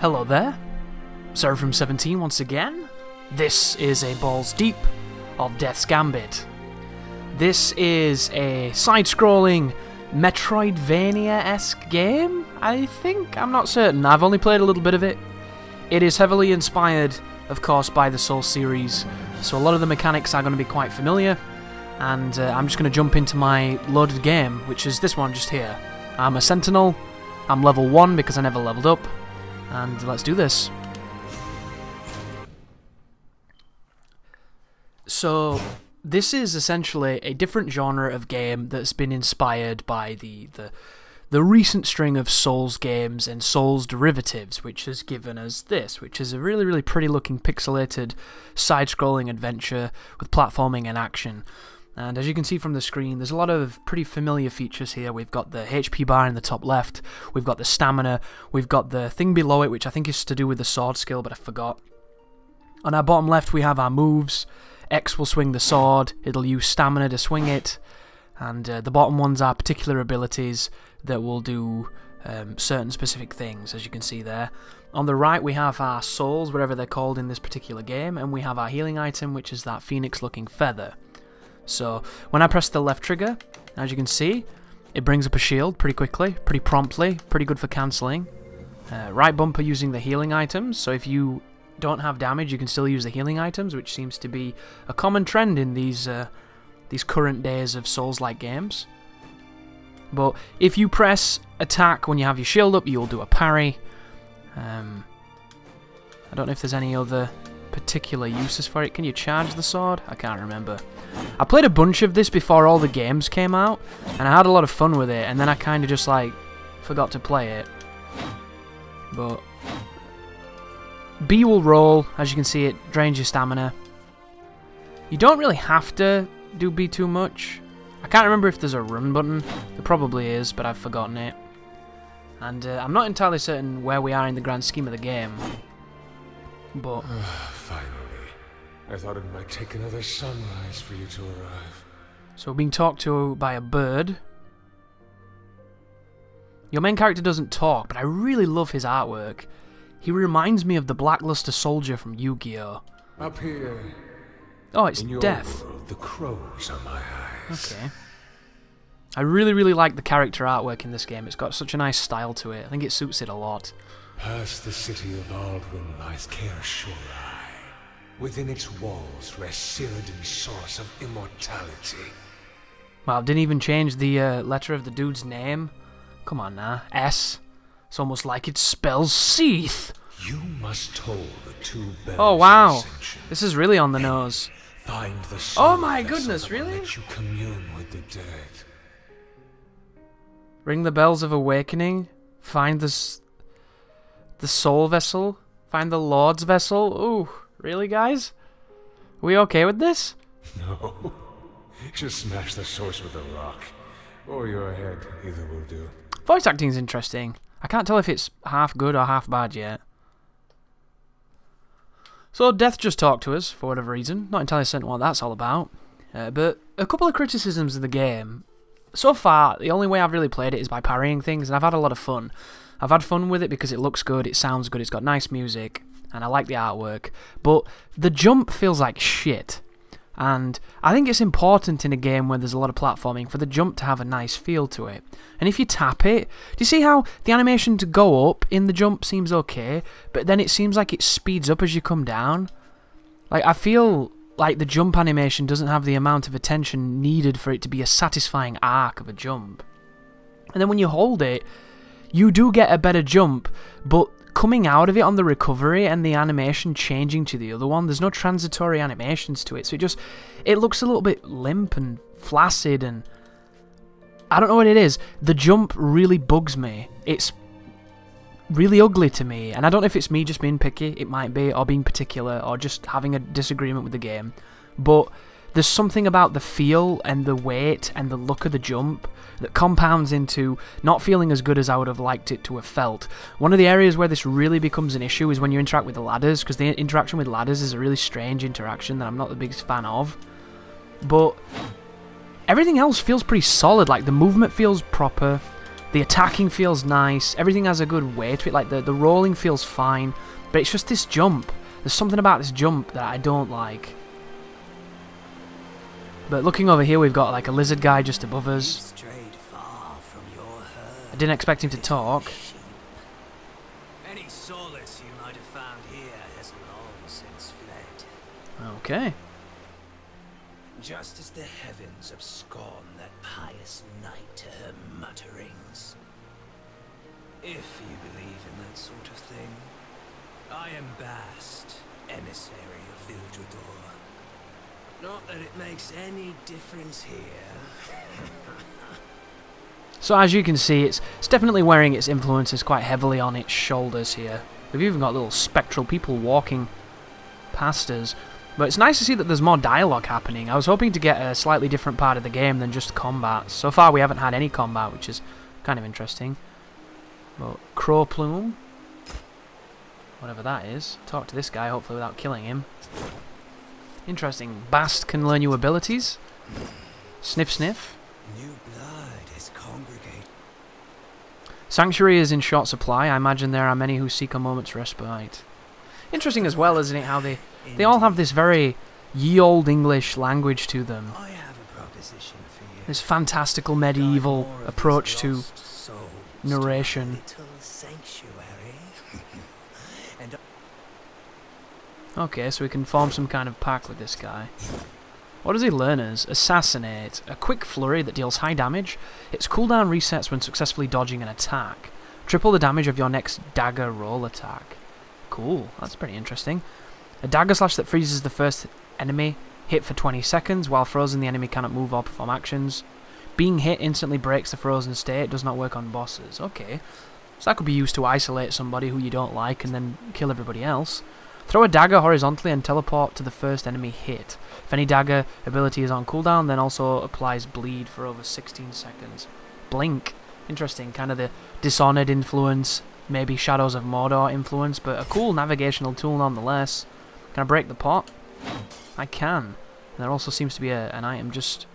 Hello there, Sarah from 17 once again. This is a Balls Deep of Death's Gambit. This is a side-scrolling Metroidvania-esque game, I think? I'm not certain. I've only played a little bit of it. It is heavily inspired, of course, by the Souls series, so a lot of the mechanics are going to be quite familiar, and I'm just going to jump into my loaded game, which is this one just here. I'm a Sentinel, I'm level 1 because I never leveled up, and let's do this. So, this is essentially a different genre of game that's been inspired by the recent string of Souls games and Souls derivatives, which has given us this, which is a really, really pretty looking pixelated side-scrolling adventure with platforming and action. And as you can see from the screen, there's a lot of pretty familiar features here. We've got the HP bar in the top left, we've got the stamina, we've got the thing below it, which I think is to do with the sword skill, but I forgot. On our bottom left, we have our moves. X will swing the sword, it'll use stamina to swing it, and the bottom ones are particular abilities that will do certain specific things, as you can see there. On the right we have our souls, whatever they're called in this particular game, and we have our healing item, which is that phoenix looking feather. So when I press the left trigger, as you can see, it brings up a shield pretty quickly, pretty promptly, pretty good for cancelling. Right bumper using the healing items, so if you don't have damage, you can still use the healing items, which seems to be a common trend in these current days of Souls-like games. But if you press attack when you have your shield up, you'll do a parry. I don't know if there's any other particular uses for it. Can you charge the sword? I can't remember. I played a bunch of this before all the games came out, and I had a lot of fun with it, and then I kind of just like forgot to play it. But B will roll, as you can see, it drains your stamina. You don't really have to do B too much. I can't remember if there's a run button. There probably is, but I've forgotten it. And I'm not entirely certain where we are in the grand scheme of the game. But finally. I thought it might take another sunrise for you to arrive. So we're being talked to by a bird. Your main character doesn't talk, but I really love his artwork. He reminds me of the Blackluster Soldier from Yu-Gi-Oh! Up here. Oh, it's in your Death. World, the crows are my eyes. Okay. I really, really like the character artwork in this game. It's got such a nice style to it. I think it suits it a lot. Past the city of Aldwyn lies Caer Shorai. Within its walls rests Cyrodiil's source of immortality. Wow, didn't even change the letter of the dude's name. Come on now. S. It's almost like it spells Seath. You must toll the 2 bells. Oh wow, this is really on the nose. Find the oh my goodness, really? Let you commune with the dead. Ring the bells of awakening. Find the soul vessel. Find the Lord's vessel. Ooh, really, guys? Are we okay with this? No. Just smash the source with a rock, or your head. Either will do. Voice acting's interesting. I can't tell if it's half good or half bad yet. So Death just talked to us, for whatever reason. Not entirely certain what that's all about. But a couple of criticisms of the game. So far, the only way I've really played it is by parrying things, and I've had a lot of fun. I've had fun with it because it looks good, it sounds good, it's got nice music, and I like the artwork. But the jump feels like shit. And I think it's important in a game where there's a lot of platforming for the jump to have a nice feel to it. And if you tap it, do you see how the animation to go up in the jump seems okay, but then it seems like it speeds up as you come down? Like, I feel like the jump animation doesn't have the amount of attention needed for it to be a satisfying arc of a jump. And then when you hold it, you do get a better jump, but coming out of it on the recovery and the animation changing to the other one, there's no transitory animations to it, so it looks a little bit limp and flaccid, and I don't know what it is. The jump really bugs me. It's really ugly to me, and I don't know if it's me just being picky, it might be, or being particular, or just having a disagreement with the game, but there's something about the feel and the weight and the look of the jump that compounds into not feeling as good as I would have liked it to have felt. One of the areas where this really becomes an issue is when you interact with the ladders, because the interaction with ladders is a really strange interaction that I'm not the biggest fan of. But everything else feels pretty solid, like the movement feels proper, The attacking feels nice. Everything has a good way to it. Like the rolling feels fine. But it's just this jump. There's something about this jump that I don't like. But looking over here, we've got like a lizard guy just above us. I didn't expect him to talk. Any solace you might have found here has long since fled. Okay. Just as the heavens abscond that pious night to her mutterings. If you believe in that sort of thing, I am Bast, emissary of Vildredor. Not that it makes any difference here. So as you can see, it's definitely wearing its influences quite heavily on its shoulders here. We've even got little spectral people walking past us. But it's nice to see that there's more dialogue happening. I was hoping to get a slightly different part of the game than just combat. So far we haven't had any combat, which is kind of interesting. But Crow Plume, whatever that is. Talk to this guy, hopefully without killing him. Interesting. Bast can learn new abilities. Sniff sniff. New blood is congregate. Sanctuary is in short supply. I imagine there are many who seek a moment's respite. Interesting as well, isn't it, how they all have this very ye olde English language to them. I have a proposition for you. This fantastical medieval approach to narration. Little sanctuary. And Okay, so we can form some kind of pact with this guy. What does he learn as? Assassinate. A quick flurry that deals high damage. Its cooldown resets when successfully dodging an attack. Triple the damage of your next dagger roll attack. Cool, that's pretty interesting. A dagger slash that freezes the first enemy hit for 20 seconds. While frozen, the enemy cannot move or perform actions. Being hit instantly breaks the frozen state. It does not work on bosses. Okay, so that could be used to isolate somebody who you don't like and then kill everybody else. Throw a dagger horizontally and teleport to the first enemy hit. If any dagger ability is on cooldown, then also applies bleed for over 16 seconds. Blink. Interesting, kind of the Dishonored influence, maybe Shadows of Mordor influence, but a cool navigational tool nonetheless. Can I break the pot? I can. And there also seems to be an item just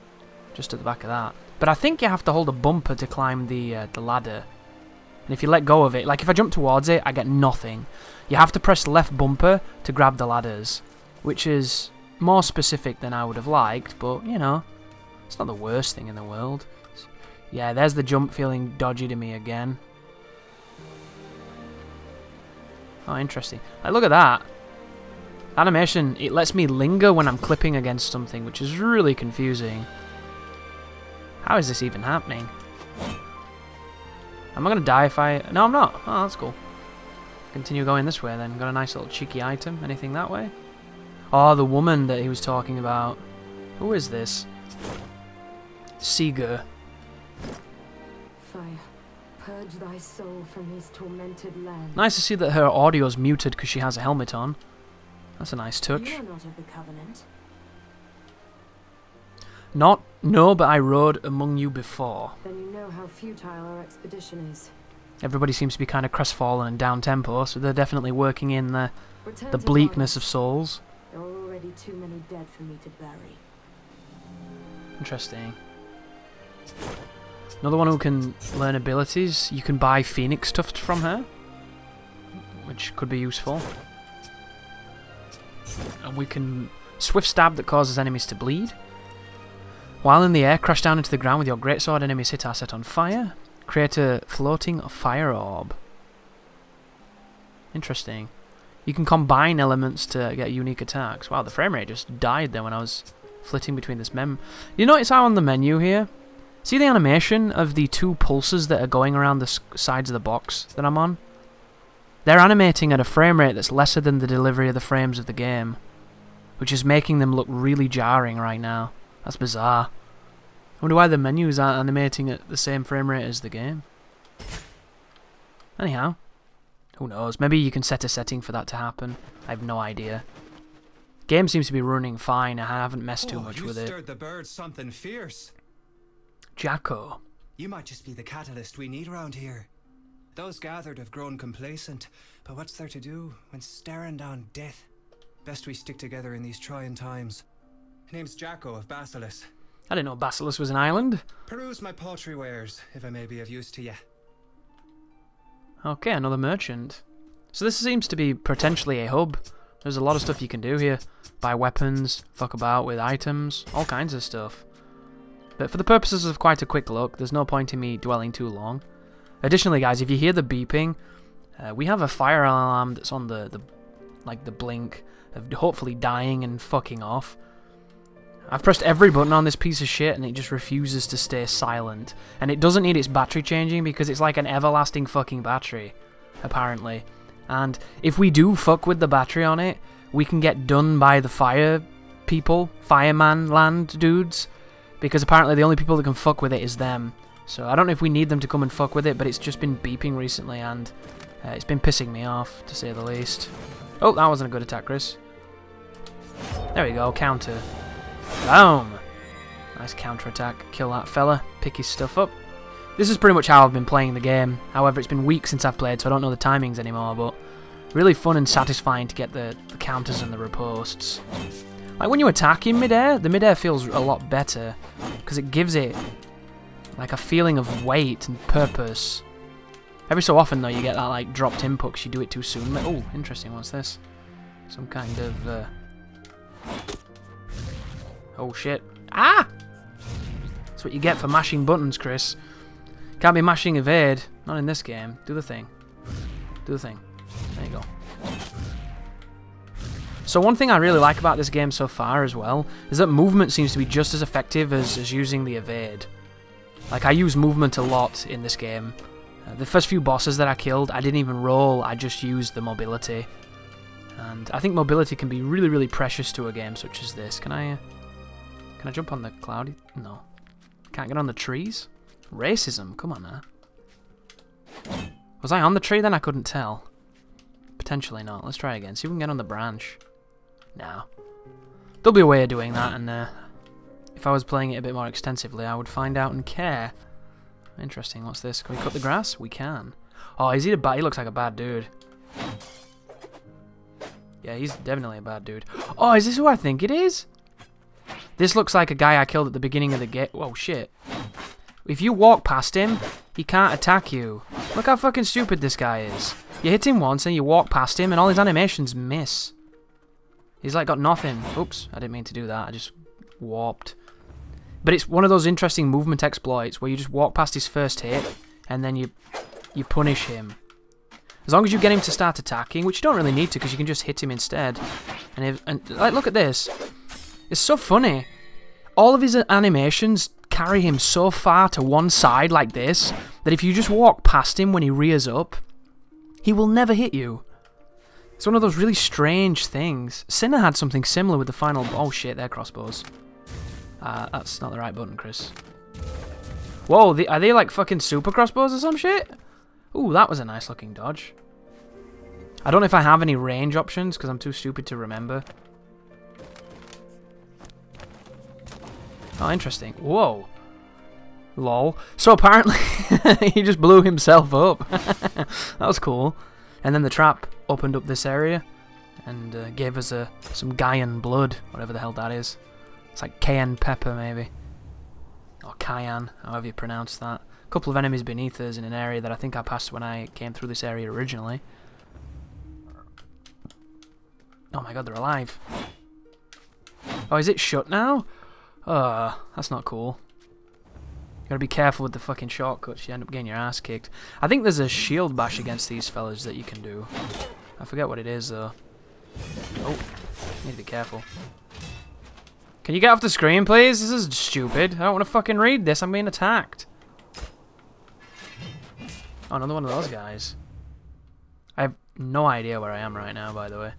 at the back of that. But I think you have to hold a bumper to climb the ladder. And if you let go of it, like if I jump towards it, I get nothing. You have to press left bumper to grab the ladders, which is more specific than I would have liked, but, you know, it's not the worst thing in the world. Yeah, there's the jump feeling dodgy to me again. Oh, interesting. Like, look at that. Animation, it lets me linger when I'm clipping against something, which is really confusing. How is this even happening? Am I going to die if I... No, I'm not. Oh, that's cool. Continue going this way then. Got a nice little cheeky item. Anything that way? Oh, the woman that he was talking about. Who is this? Seeger. Fire, purge thy soul from his tormented land. Nice to see that her audio's muted because she has a helmet on. That's a nice touch. You are not of the Covenant. No, but I rode among you before. Then you know how futile our expedition is. Everybody seems to be kind of crestfallen and down tempo, so they're definitely working in the bleakness of souls. There are already too many dead for me to bury. Interesting. Another one who can learn abilities. You can buy Phoenix Tuft from her, which could be useful. And we can Swift Stab that causes enemies to bleed. While in the air, crash down into the ground with your greatsword. Enemies hit are set on fire. Create a floating fire orb. Interesting. You can combine elements to get unique attacks. Wow, the frame rate just died there when I was flitting between this You notice how on the menu here, see the animation of the two pulses that are going around the sides of the box that I'm on? They're animating at a frame rate that's lesser than the delivery of the frames of the game, which is making them look really jarring right now. That's bizarre. I wonder why the menus aren't animating at the same frame rate as the game. Anyhow, who knows? Maybe you can set a setting for that to happen. I have no idea. Game seems to be running fine. I haven't messed too much with it. You stirred the birds something fierce. Jacko. You might just be the catalyst we need around here. Those gathered have grown complacent, but what's there to do when staring down death? Best we stick together in these trying times. Name's Jacko of Basilis. I didn't know Basilisk was an island. Peruse my pottery wares, if I may be of use to you. Okay, another merchant. So this seems to be potentially a hub. There's a lot of stuff you can do here. Buy weapons, fuck about with items, all kinds of stuff. But for the purposes of quite a quick look, there's no point in me dwelling too long. Additionally, guys, if you hear the beeping, we have a fire alarm that's on the blink of hopefully dying and fucking off. I've pressed every button on this piece of shit and it just refuses to stay silent. And it doesn't need its battery changing because it's like an everlasting fucking battery, apparently. And if we do fuck with the battery on it, we can get done by the fire people, fireman land dudes, because apparently the only people that can fuck with it is them. So I don't know if we need them to come and fuck with it, but it's just been beeping recently and it's been pissing me off, to say the least. Oh, that wasn't a good attack, Chris. There we go, counter. Boom! Nice counter-attack. Kill that fella. Pick his stuff up. This is pretty much how I've been playing the game. However, it's been weeks since I've played, so I don't know the timings anymore, but really fun and satisfying to get the counters and the riposts. Like, when you attack in midair, the midair feels a lot better, because it gives it, like, a feeling of weight and purpose. Every so often, though, you get that, like, dropped input because you do it too soon. Oh, interesting. What's this? Some kind of, Oh shit. Ah! That's what you get for mashing buttons, Chris. Can't be mashing evade. Not in this game. Do the thing. Do the thing. There you go. So one thing I really like about this game so far as well is that movement seems to be just as effective as using the evade. Like, I use movement a lot in this game. The first few bosses that I killed, I didn't even roll, I just used the mobility. And I think mobility can be really, really precious to a game such as this. Can I jump on the cloudy? No. Can't get on the trees? Racism, come on now. Was I on the tree then? I couldn't tell. Potentially not. Let's try again. See if we can get on the branch. No. There'll be a way of doing that, and if I was playing it a bit more extensively, I would find out and care. Interesting, what's this? Can we cut the grass? We can. Oh, is he a bad? He looks like a bad dude. Yeah, he's definitely a bad dude. Oh, is this who I think it is? This looks like a guy I killed at the beginning of the game. Oh, shit. If you walk past him, he can't attack you. Look how fucking stupid this guy is. You hit him once and you walk past him and all his animations miss. He's like got nothing. Oops, I didn't mean to do that. I just warped. But it's one of those interesting movement exploits where you just walk past his first hit and then you punish him. As long as you get him to start attacking, which you don't really need to because you can just hit him instead. And like, look at this. It's so funny. All of his animations carry him so far to one side like this that if you just walk past him when he rears up, he will never hit you. It's one of those really strange things. Sinner had something similar with the final... Oh shit, they're crossbows. That's not the right button, Chris. Whoa, are they like fucking super crossbows or some shit? Ooh, that was a nice looking dodge. I don't know if I have any range options because I'm too stupid to remember. Oh, interesting. Whoa. Lol. So apparently he just blew himself up. That was cool. And then the trap opened up this area and gave us some Gaian blood, whatever the hell that is. It's like cayenne pepper, maybe. Or cayenne, however you pronounce that. A couple of enemies beneath us in an area that I think I passed when I came through this area originally. Oh my god, they're alive. Oh, is it shut now? That's not cool. You gotta be careful with the fucking shortcuts, you end up getting your ass kicked. I think there's a shield bash against these fellas that you can do. I forget what it is though. Oh, need to be careful. Can you get off the screen, please? This is stupid. I don't want to fucking read this. I'm being attacked. Oh, another one of those guys. I have no idea where I am right now, by the way.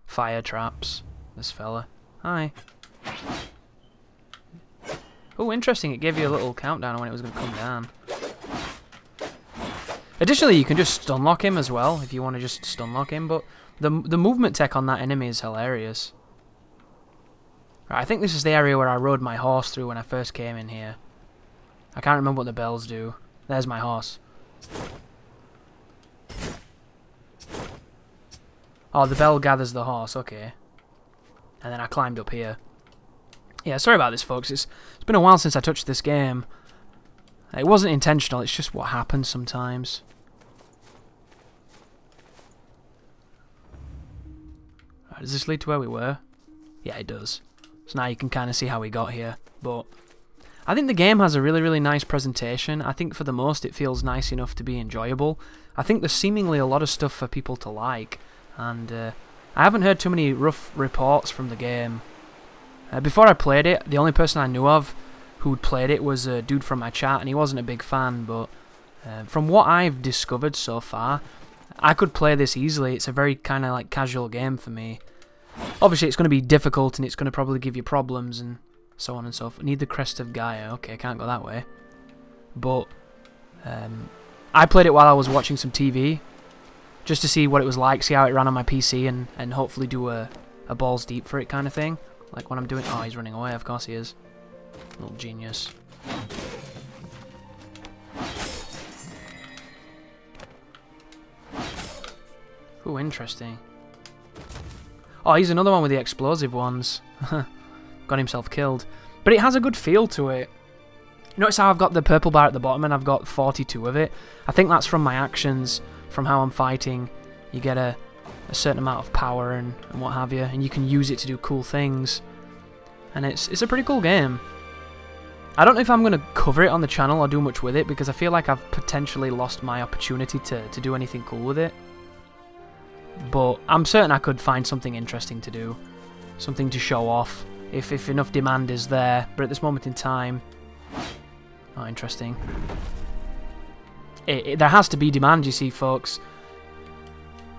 Fire traps. This fella. Hi. Oh, interesting. It gave you a little countdown on when it was going to come down. Additionally, you can just stunlock him as well, if you want to just stunlock him, but the movement tech on that enemy is hilarious. Right, I think this is the area where I rode my horse through when I first came in here. I can't remember what the bells do. There's my horse. Oh, the bell gathers the horse, okay. And then I climbed up here. Yeah, sorry about this, folks. It's been a while since I touched this game. It wasn't intentional, it's just what happens sometimes. Right, does this lead to where we were? Yeah, it does. So now you can kind of see how we got here. But I think the game has a really, really nice presentation. I think for the most it feels nice enough to be enjoyable. I think there's seemingly a lot of stuff for people to like. And I haven't heard too many rough reports from the game. Before I played it, the only person I knew of who'd played it was a dude from my chat, and he wasn't a big fan, but from what I've discovered so far, I could play this easily. It's a very kind of like casual game for me. Obviously it's going to be difficult and it's going to probably give you problems and so on and so forth. Need the Crest of Gaia. Okay, can't go that way. But I played it while I was watching some TV, just to see what it was like, see how it ran on my PC, and hopefully do a balls deep for it kind of thing. Like when I'm doing... Oh, he's running away, of course he is. Little genius. Ooh, interesting. Oh, he's another one with the explosive ones. Got himself killed. But it has a good feel to it. Notice how I've got the purple bar at the bottom and I've got 42 of it. I think that's from my actions, from how I'm fighting. You get a certain amount of power and what have you, and you can use it to do cool things. And it's a pretty cool game. I don't know if I'm going to cover it on the channel or do much with it, because I feel like I've potentially lost my opportunity to do anything cool with it. But I'm certain I could find something interesting to do. Something to show off, if enough demand is there. But at this moment in time... Oh, interesting. There has to be demand, you see, folks.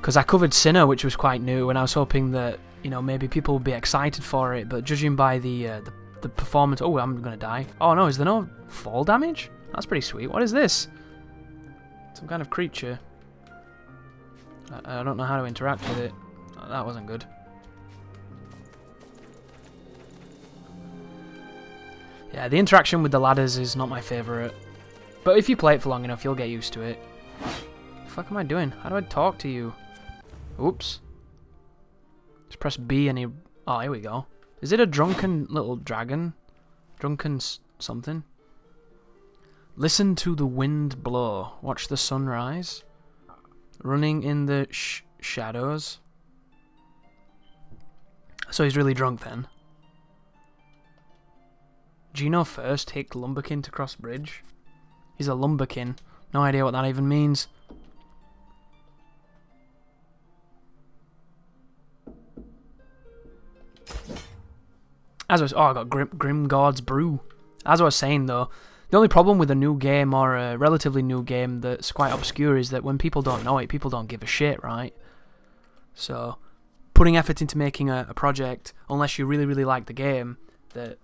Because I covered Sinner, which was quite new, and I was hoping that, you know, maybe people would be excited for it. But judging by the performance... Oh, I'm going to die. Oh, no, is there no fall damage? That's pretty sweet. What is this? Some kind of creature. I don't know how to interact with it. Oh, that wasn't good. Yeah, the interaction with the ladders is not my favourite. But if you play it for long enough, you'll get used to it. What the fuck am I doing? How do I talk to you? Oops. Just press B and he... Oh, here we go. Is it a drunken little dragon? Drunken something? Listen to the wind blow. Watch the sun rise. Running in the shadows. So he's really drunk then. Gino first hit Lumberkin to cross bridge. He's a Lumberkin. No idea what that even means. As I was... Oh, I got Grimgard's Brew. As I was saying though, the only problem with a new game, or a relatively new game that's quite obscure, is that when people don't know it, people don't give a shit, right? So, putting effort into making a project, unless you really, really like the game, that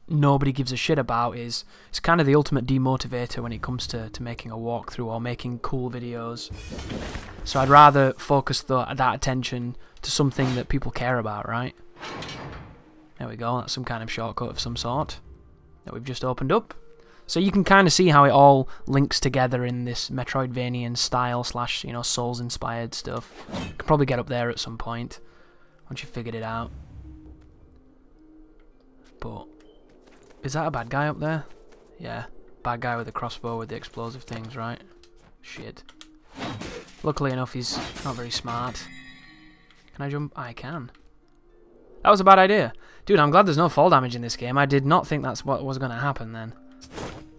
nobody gives a shit about, it's kind of the ultimate demotivator when it comes to making a walkthrough or making cool videos. So I'd rather focus that attention to something that people care about, right? There we go, that's some kind of shortcut of some sort that we've just opened up. So you can kind of see how it all links together in this Metroidvanian style / you know, Souls-inspired stuff. You could probably get up there at some point once you figured it out. But is that a bad guy up there? Yeah, bad guy with a crossbow with the explosive things, right? Shit. Luckily enough, he's not very smart. Can I jump? I can. That was a bad idea. Dude, I'm glad there's no fall damage in this game. I did not think that's what was going to happen then.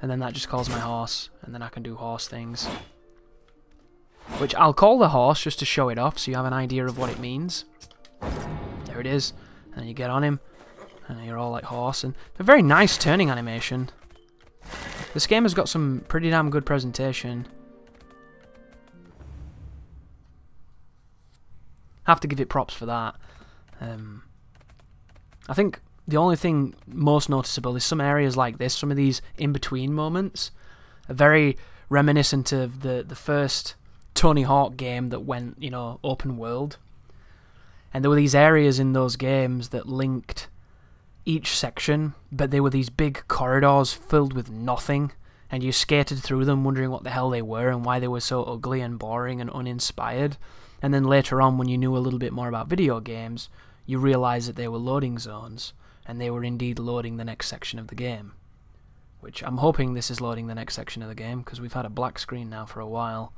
And then that just calls my horse, and then I can do horse things. Which I'll call the horse just to show it off, so you have an idea of what it means. There it is. And then you get on him, and you're all like horse. And a very nice turning animation. This game has got some pretty damn good presentation. Have to give it props for that. I think the only thing most noticeable is some areas like this, some of these in-between moments, are very reminiscent of the first Tony Hawk game that went, you know, open world. And there were these areas in those games that linked each section, but they were these big corridors filled with nothing, and you skated through them wondering what the hell they were and why they were so ugly and boring and uninspired. And then later on, when you knew a little bit more about video games, you realised that they were loading zones. and they were indeed loading the next section of the game. Which I'm hoping this is loading the next section of the game, because we've had a black screen now for a while.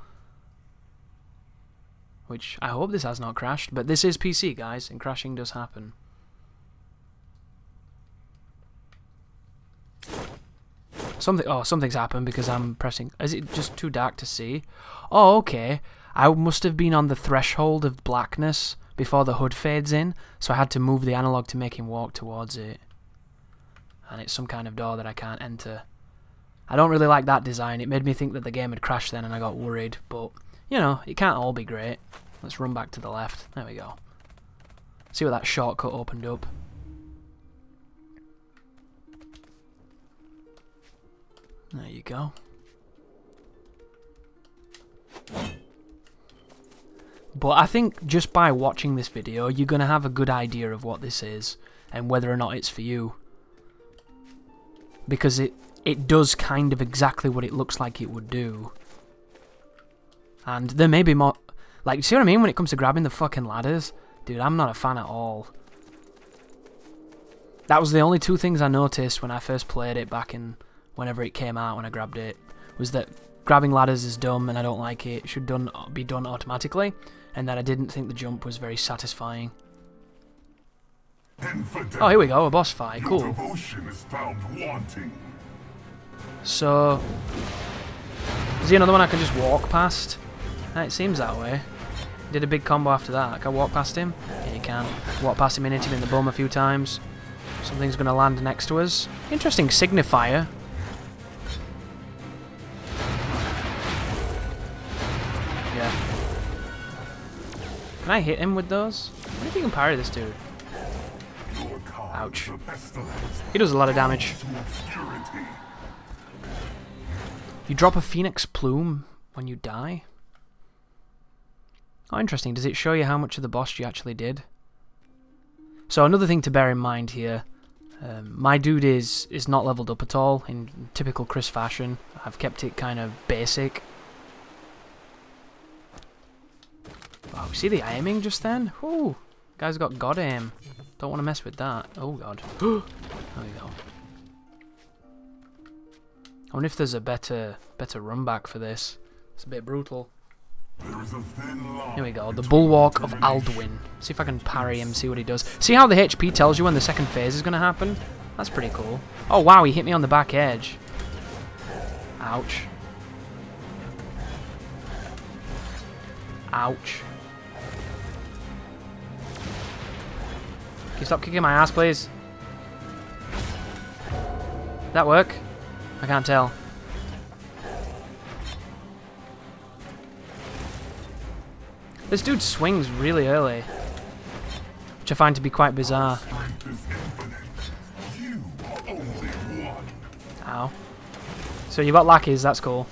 Which I hope this has not crashed, but this is PC, guys, and crashing does happen. Something's happened because I'm pressing... Is it just too dark to see? Oh, okay. I must have been on the threshold of blackness before the hood fades in, so I had to move the analog to make him walk towards it. And it's some kind of door that I can't enter. I don't really like that design. It made me think that the game had crashed then and I got worried. But, you know, it can't all be great. Let's run back to the left. There we go. See what that shortcut opened up. There you go. But I think just by watching this video, you're going to have a good idea of what this is and whether or not it's for you. Because it does kind of exactly what it looks like it would do. And there may be more... Like, see what I mean when it comes to grabbing the fucking ladders? Dude, I'm not a fan at all. That was the only two things I noticed when I first played it back in... Whenever it came out, when I grabbed it. Was that grabbing ladders is dumb and I don't like it. It should be done automatically. And that I didn't think the jump was very satisfying. Oh, here we go, a boss fight. Cool. Devotion is found wanting. So, is he another one I can just walk past? It seems that way. Did a big combo after that. Can I walk past him? Yeah, you can. Walk past him and hit him in the bum a few times. Something's going to land next to us. Interesting signifier. Yeah. Can I hit him with those? I wonder if you can parry this dude. Ouch. He does a lot of damage. You drop a phoenix plume when you die? Oh, interesting. Does it show you how much of the boss you actually did? So another thing to bear in mind here. My dude is not leveled up at all in typical Chris fashion. I've kept it kind of basic. Wow, see the aiming just then? Whoo! Guy's got god aim. Don't want to mess with that. Oh god. There we go. I wonder if there's a better run back for this. It's a bit brutal. Here we go. The Bulwark of Alduin. See if I can parry him, see what he does. See how the HP tells you when the second phase is going to happen? That's pretty cool. Oh wow, he hit me on the back edge. Ouch. Ouch. Can you stop kicking my ass, please? That work? I can't tell. This dude swings really early, which I find to be quite bizarre. Ow. So you got lackeys, that's cool.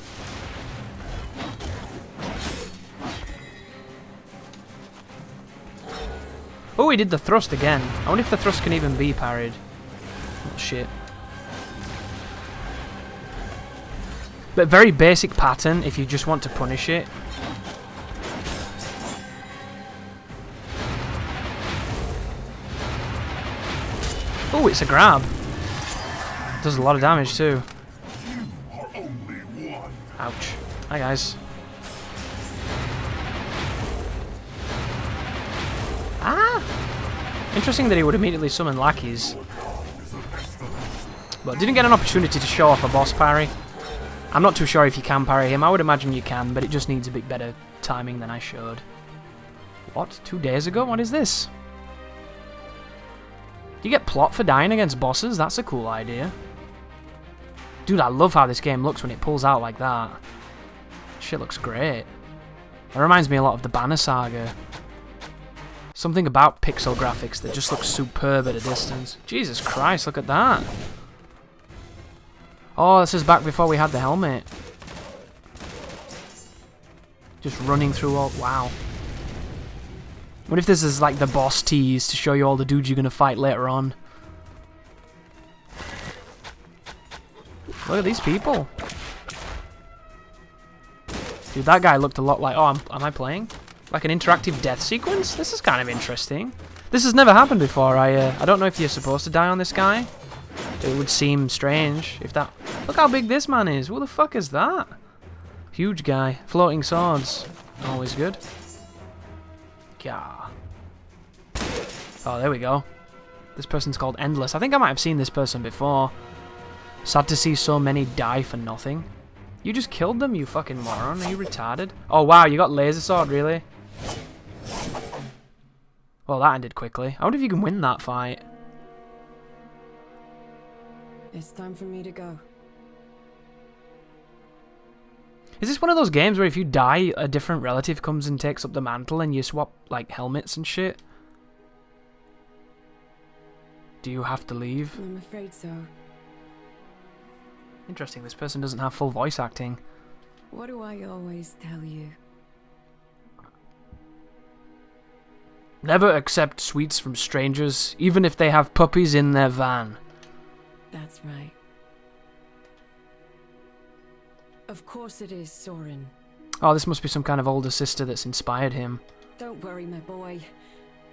Oh, he did the thrust again. I wonder if the thrust can even be parried. Oh, shit. But very basic pattern if you just want to punish it. Oh, it's a grab. Does a lot of damage too. Ouch. Hi guys. Ah! Interesting that he would immediately summon lackeys. But didn't get an opportunity to show off a boss parry. I'm not too sure if you can parry him. I would imagine you can, but it just needs a bit better timing than I showed. What? 2 days ago? What is this? Do you get plot for dying against bosses? That's a cool idea. Dude, I love how this game looks when it pulls out like that. Shit looks great. It reminds me a lot of the Banner Saga. Something about pixel graphics that just looks superb at a distance. Jesus Christ, look at that. Oh, this is back before we had the helmet. Just running through all... Wow. What if this is like the boss tease to show you all the dudes you're going to fight later on? Look at these people. Dude, that guy looked a lot like... Oh, am I playing? Like an interactive death sequence? This is kind of interesting. This has never happened before. I don't know if you're supposed to die on this guy. It would seem strange if that... Look how big this man is. What the fuck is that? Huge guy. Floating swords. Always good. Yeah. Oh, there we go. This person's called Endless. I think I might have seen this person before. Sad to see so many die for nothing. You just killed them, you fucking moron. Are you retarded? Oh, wow, you got laser sword, really? Well, that ended quickly. I wonder if you can win that fight. It's time for me to go. Is this one of those games where if you die, a different relative comes and takes up the mantle and you swap, like, helmets and shit? Do you have to leave? I'm afraid so. Interesting, this person doesn't have full voice acting. What do I always tell you? Never accept sweets from strangers, even if they have puppies in their van. That's right. Of course it is, Soren. Oh, this must be some kind of older sister that's inspired him. Don't worry, my boy.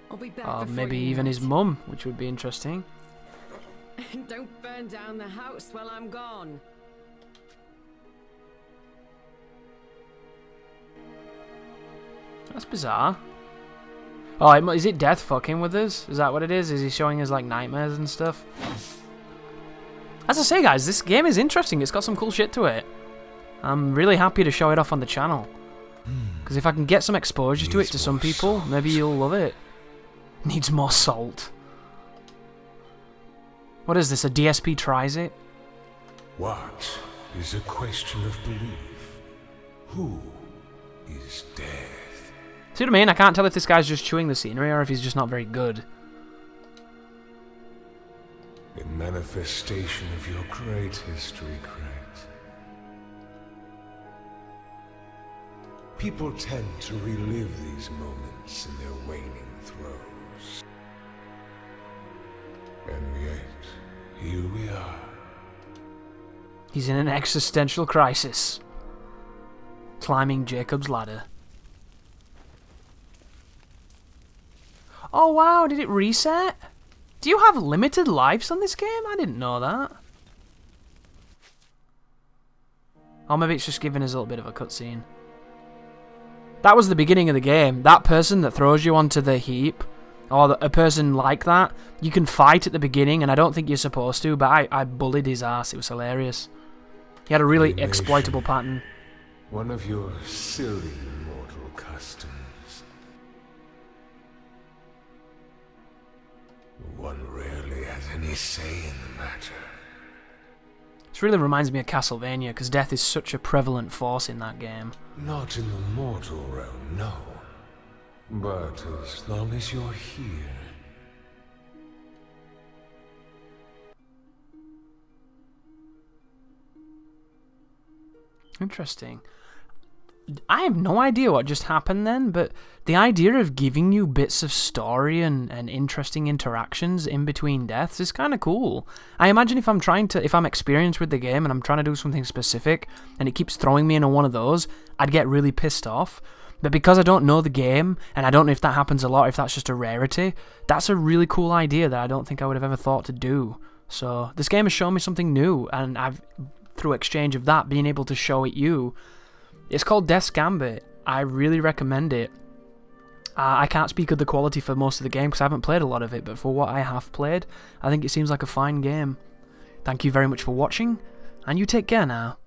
I'll be back Or before maybe you even know his it. mum, which would be interesting. Don't burn down the house while I'm gone. That's bizarre. Oh, is it death fucking with us? Is that what it is? Is he showing us like nightmares and stuff? As I say, guys, this game is interesting. It's got some cool shit to it. I'm really happy to show it off on the channel. Because if I can get some exposure to it to some people, maybe you'll love it. Needs more salt. What is this, a DSP tries it? What is a question of belief? Who is death? See what I mean? I can't tell if this guy's just chewing the scenery or if he's just not very good. A manifestation of your great history, Craig. People tend to relive these moments in their waning throes. And yet, here we are. He's in an existential crisis. Climbing Jacob's ladder. Oh wow, did it reset? Do you have limited lives on this game? I didn't know that. Or maybe it's just giving us a little bit of a cutscene. That was the beginning of the game. That person that throws you onto the heap, or a person like that, you can fight at the beginning, and I don't think you're supposed to, but I bullied his ass. It was hilarious. He had a really exploitable pattern. One of your silly mortal customs. One rarely has any say in the matter. This really reminds me of Castlevania, because death is such a prevalent force in that game. Not in the mortal realm, no. But as long as you're here... Interesting. I have no idea what just happened then, but the idea of giving you bits of story and interesting interactions in between deaths is kind of cool. I imagine if I'm experienced with the game and I'm trying to do something specific and it keeps throwing me into one of those, I'd get really pissed off. But because I don't know the game, and I don't know if that happens a lot, if that's just a rarity, that's a really cool idea that I don't think I would have ever thought to do. So this game has shown me something new, and I've, through exchange of that, being able to show it you. It's called Death's Gambit. I really recommend it. I can't speak of the quality for most of the game because I haven't played a lot of it, but for what I have played, I think it seems like a fine game. Thank you very much for watching, and you take care now.